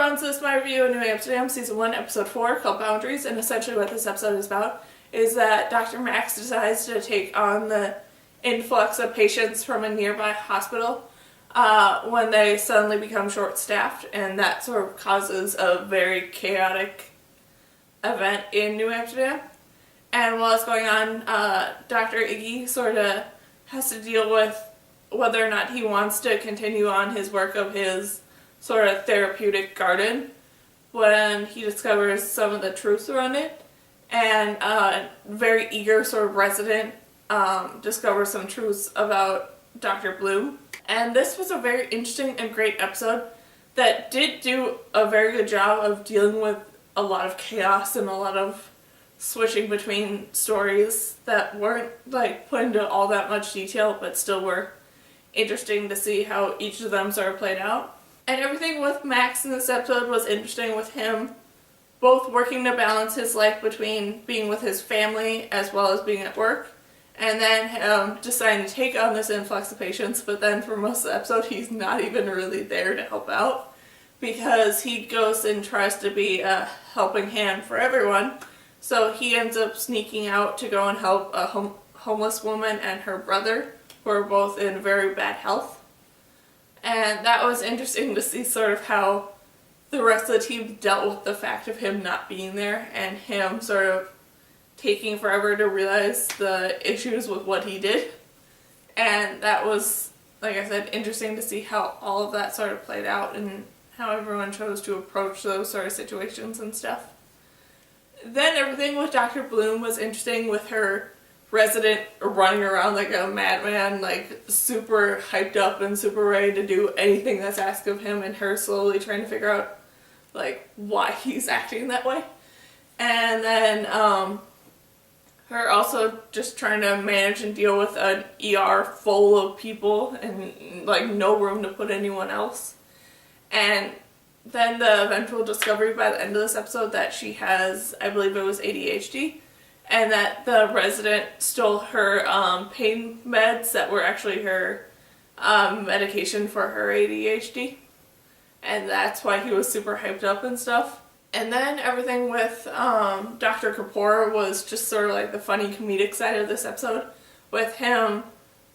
everyone, so this is my review of New Amsterdam Season 1, Episode 4, called Boundaries, and essentially what this episode is about is that Dr. Max decides to take on the influx of patients from a nearby hospital when they suddenly become short-staffed, and that sort of causes a very chaotic event in New Amsterdam. And while it's going on, Dr. Iggy sort of has to deal with whether or not he wants to continue on his work of his sort of therapeutic garden when he discovers some of the truths around it. And a very eager sort of resident discovers some truths about Dr. Bloom. And this was a very interesting and great episode that did do a very good job of dealing with a lot of chaos and a lot of switching between stories that weren't like put into all that much detail but still were interesting to see how each of them sort of played out. And everything with Max in this episode was interesting, with him both working to balance his life between being with his family as well as being at work, and then him deciding to take on this influx of patients, but then for most of the episode he's not even really there to help out because he goes and tries to be a helping hand for everyone. So he ends up sneaking out to go and help a homeless woman and her brother, who are both in very bad health. And that was interesting to see sort of how the rest of the team dealt with the fact of him not being there and him sort of taking forever to realize the issues with what he did. And that was, like I said, interesting to see how all of that sort of played out and how everyone chose to approach those sort of situations and stuff. Then everything with Dr. Bloom was interesting, with her resident running around like a madman, like super hyped up and super ready to do anything that's asked of him, and her slowly trying to figure out like why he's acting that way. And then her also just trying to manage and deal with an ER full of people and like no room to put anyone else. And then the eventual discovery by the end of this episode that she has, I believe it was ADHD, and that the resident stole her pain meds that were actually her medication for her ADHD. And that's why he was super hyped up and stuff. And then everything with Dr. Kapoor was just sort of like the funny comedic side of this episode, with him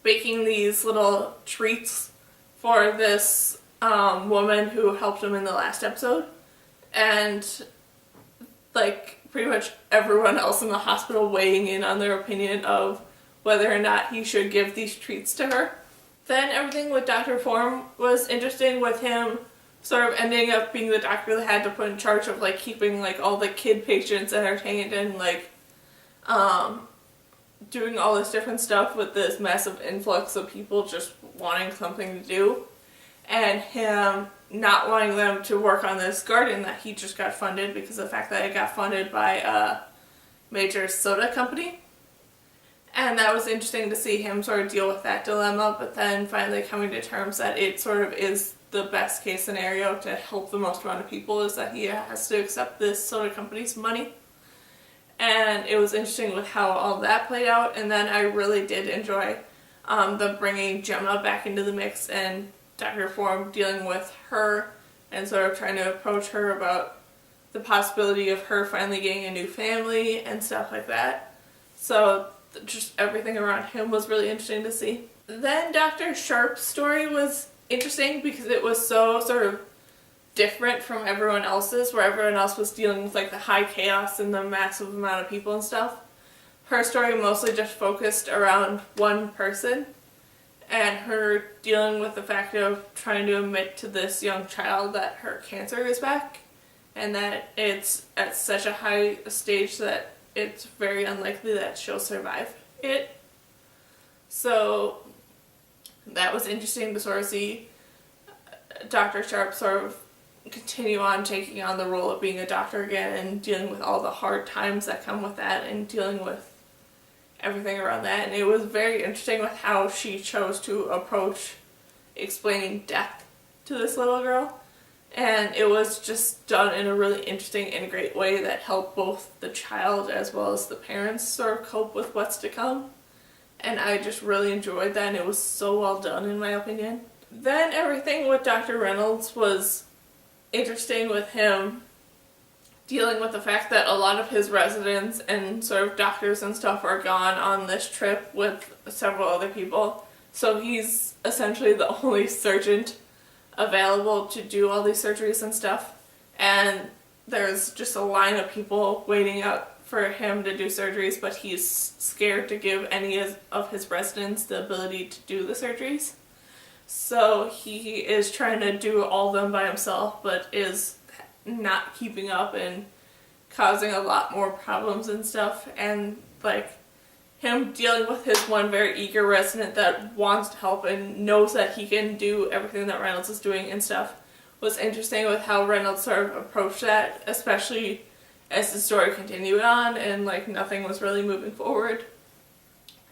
baking these little treats for this woman who helped him in the last episode. And like pretty much everyone else in the hospital weighing in on their opinion of whether or not he should give these treats to her. Then everything with Dr. Form was interesting, with him sort of ending up being the doctor that had to put in charge of like keeping like all the kid patients entertained and like doing all this different stuff with this massive influx of people just wanting something to do, and him not wanting them to work on this garden that he just got funded because of the fact that it got funded by a major soda company. And that was interesting to see him sort of deal with that dilemma, but then finally coming to terms that it sort of is the best case scenario to help the most amount of people, is that he has to accept this soda company's money. And it was interesting with how all that played out. And then I really did enjoy the bringing Gemma back into the mix and Dr. Form dealing with her and sort of trying to approach her about the possibility of her finally getting a new family and stuff like that. So just everything around him was really interesting to see. Then Dr. Sharp's story was interesting because it was so sort of different from everyone else's, where everyone else was dealing with like the high chaos and the massive amount of people and stuff. Her story mostly just focused around one person and her dealing with the fact of trying to admit to this young child that her cancer is back and that it's at such a high stage that it's very unlikely that she'll survive it. So that was interesting to sort of see Dr. Sharp sort of continue on taking on the role of being a doctor again and dealing with all the hard times that come with that and dealing with everything around that. And it was very interesting with how she chose to approach explaining death to this little girl. And it was just done in a really interesting and great way that helped both the child as well as the parents sort of cope with what's to come. And I just really enjoyed that, and it was so well done in my opinion. Then everything with Dr. Reynolds was interesting with him dealing with the fact that a lot of his residents and sort of doctors and stuff are gone on this trip with several other people. So he's essentially the only surgeon available to do all these surgeries and stuff. And there's just a line of people waiting out for him to do surgeries, but he's scared to give any of his residents the ability to do the surgeries. So he is trying to do all of them by himself, but is not keeping up and causing a lot more problems and stuff. And like him dealing with his one very eager resident that wants to help and knows that he can do everything that Reynolds is doing and stuff was interesting with how Reynolds sort of approached that, especially as the story continued on and like nothing was really moving forward.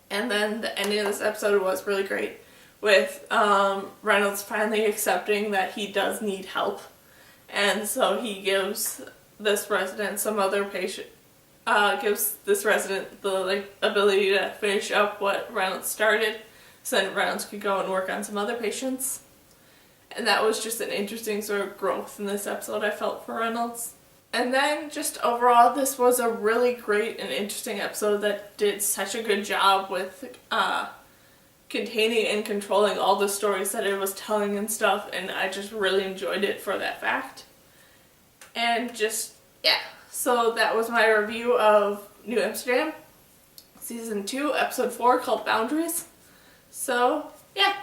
And then the ending of this episode was really great with Reynolds finally accepting that he does need help. And so he gives this resident gives this resident the ability to finish up what Reynolds started, so then Reynolds could go and work on some other patients. And that was just an interesting sort of growth in this episode I felt for Reynolds. And then just overall, this was a really great and interesting episode that did such a good job with containing and controlling all the stories that it was telling and stuff, and I just really enjoyed it for that fact. And just, yeah. So that was my review of New Amsterdam, Season 2, Episode 4, called Boundaries. So, yeah.